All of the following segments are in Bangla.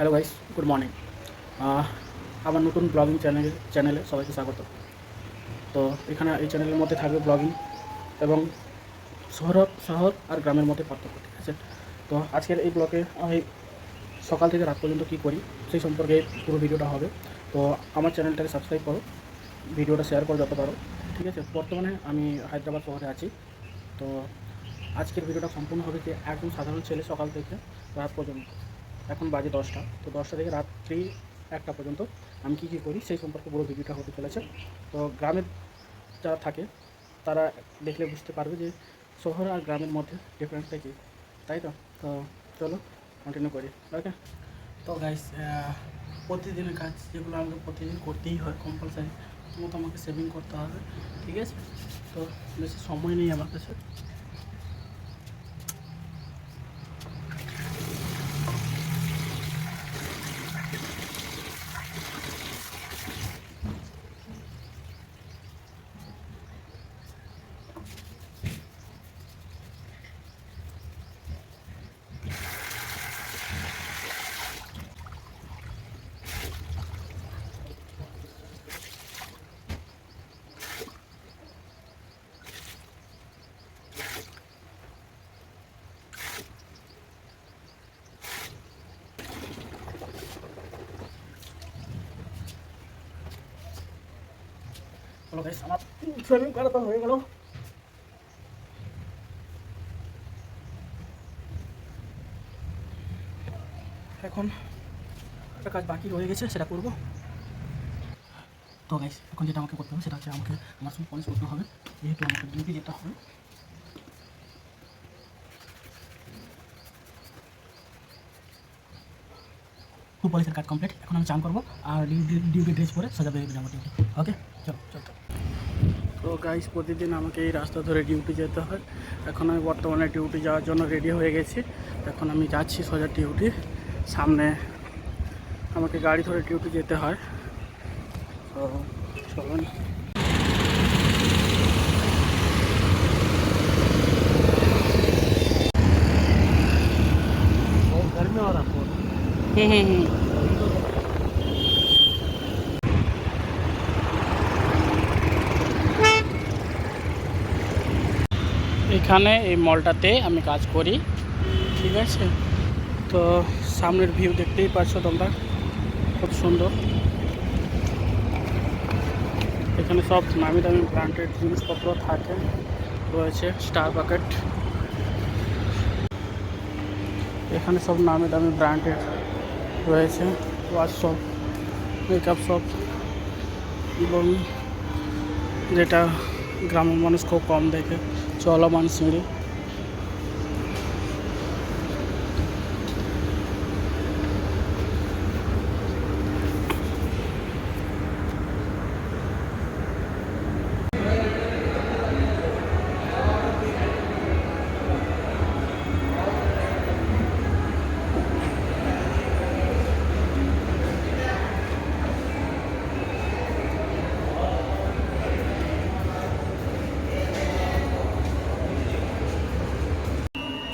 Hello guys, good morning. আমার নতুন ব্লগিং চ্যানেলে সবাইকে স্বাগত। তো এখানে এই চ্যানেলের মধ্যে থাকবে ব্লগিং এবং শহর আর গ্রামের মধ্যে পার্থক্য, ঠিক আছে? তো আজকের এই ব্লগে আমি সকাল থেকে রাত পর্যন্ত কী করি সেই সম্পর্কে পুরো ভিডিওটা হবে। তো আমার চ্যানেলটাকে সাবস্ক্রাইব করো, ভিডিওটা শেয়ার করো যত পারো, ঠিক আছে? বর্তমানে আমি হায়দ্রাবাদ শহরে আছি। তো আজকের ভিডিওটা সম্পূর্ণ হবে যে একদম সাধারণ ছেলে সকাল থেকে রাত পর্যন্ত, এখন বাজে 10টা, তো 10টা থেকে রাত্রি 1টা পর্যন্ত আমি কী করি সেই সম্পর্কে পুরো ভিডিওটা হতে চলেছে। তো গ্রামের যারা থাকে তারা দেখলে বুঝতে পারবে যে শহর আর গ্রামের মধ্যে ডিফারেন্সটা কী, তাই তো? তো চলো কন্টিনিউ করি। ওকে, তো গাইস, প্রতিদিনের কাজ যেগুলো আমাকে প্রতিদিন করতেই হয় কম্পালসারি, প্রথমত আমাকে সেভিং করতে হবে, ঠিক আছে? তো বেশি সময় নেই আমার কাছে। চলো গাইস, আমার সেভিং করা তো হয়ে গেল। এখন একটা কাজ বাকি রয়ে গেছে, সেটা করবো। তো গাইস, এখন যেটা আমাকে করতে হবে সেটা হচ্ছে আমাকে আমার সঙ্গে পলিশ করতে হবে, যেহেতু আমাকে ডিউটি যেতে হবে। ফুল পলিশের কাজ কমপ্লিট। এখন আমি চান করবো আর ডিউটি ড্রেস পরে সোজা বেরিয়ে যাবো ডিউটি। ওকে, চলো চলো। তো গাইস, প্রতিদিন আমাকে এই রাস্তা ধরে ডিউটি যেতে হয়। এখন আমি বর্তমানে ডিউটি যাওয়ার জন্য রেডি হয়ে গেছি। এখন আমি যাচ্ছি সোজা ডিউটি। সামনে আমাকে গাড়ি ধরে ডিউটি যেতে হয়। তো চলুন। এখানে এই মলটাতে আমি কাজ করি, ঠিক আছে? তো সামনের ভিউ দেখতেই পাচ্ছ তোমরা, খুব সুন্দর। এখানে সব নামি দামি ব্র্যান্ডেড জিনিসপত্র থাকে, রয়েছে স্টার বাকেট। এখানে সব নামি দামি ব্র্যান্ডেড রয়েছে, ওয়াচ শপ, মেকআপ শপ, এবং যেটা গ্রামের মানুষ খুব কম দেখে, চলমান সিঁড়ি।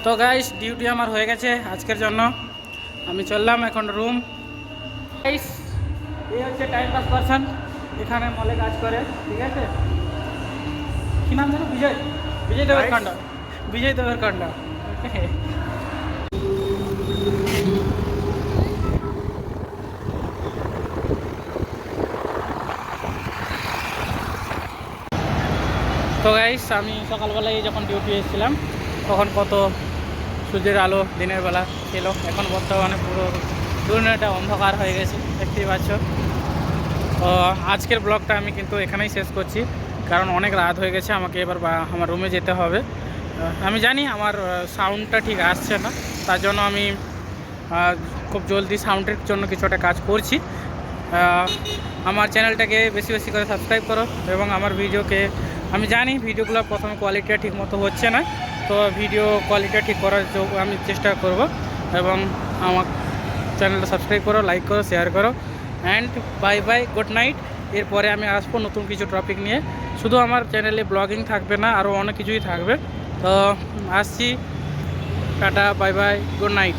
তো গাইস, ডিউটি আমার হয়ে গেছে আজকের জন্য, আমি চললাম এখন রুম। গাইস, এই হচ্ছে টাইম পাস পারসন, এখানে মলে কাজ করে, ঠিক আছে? কি নাম জানো? বিজয় দেবরকান্ডা। বিজয় দেবরকান্ডা। তো গাইস, আমি সকালবেলায় যখন ডিউটি এসেছিলাম তখন কত সূর্যের আলো দিনের বেলা ছিল, এখন বর্তমানে পুরো দুনিয়াটা অন্ধকার হয়ে গেছে, দেখতেই পাচ্ছ। তো আজকের ব্লগটা আমি কিন্তু এখানেই শেষ করছি, কারণ অনেক রাত হয়ে গেছে, আমাকে এবার আমার রুমে যেতে হবে। আমি জানি আমার সাউন্ডটা ঠিক আসছে না, তার জন্য আমি খুব জলদি সাউন্ডের জন্য কিছু একটা কাজ করছি। আমার চ্যানেলটাকে বেশি বেশি করে সাবস্ক্রাইব করো, এবং আমার ভিডিওকে, আমি জানি ভিডিওগুলো প্রথমে কোয়ালিটিটা ঠিক মতো হচ্ছে না, তো ভিডিও কোয়ালিটিটা ঠিক করার আমি চেষ্টা করব। এবং আমার চ্যানেলটা সাবস্ক্রাইব করো, লাইক করো, শেয়ার করো। And bye bye, good night. এরপরে আমি আসবো নতুন কিছু টপিক নিয়ে। শুধু আমার চ্যানেলে ব্লগিং থাকবে না, আরও অনেক কিছুই থাকবে। তো আসছি, tata, bye bye, good night.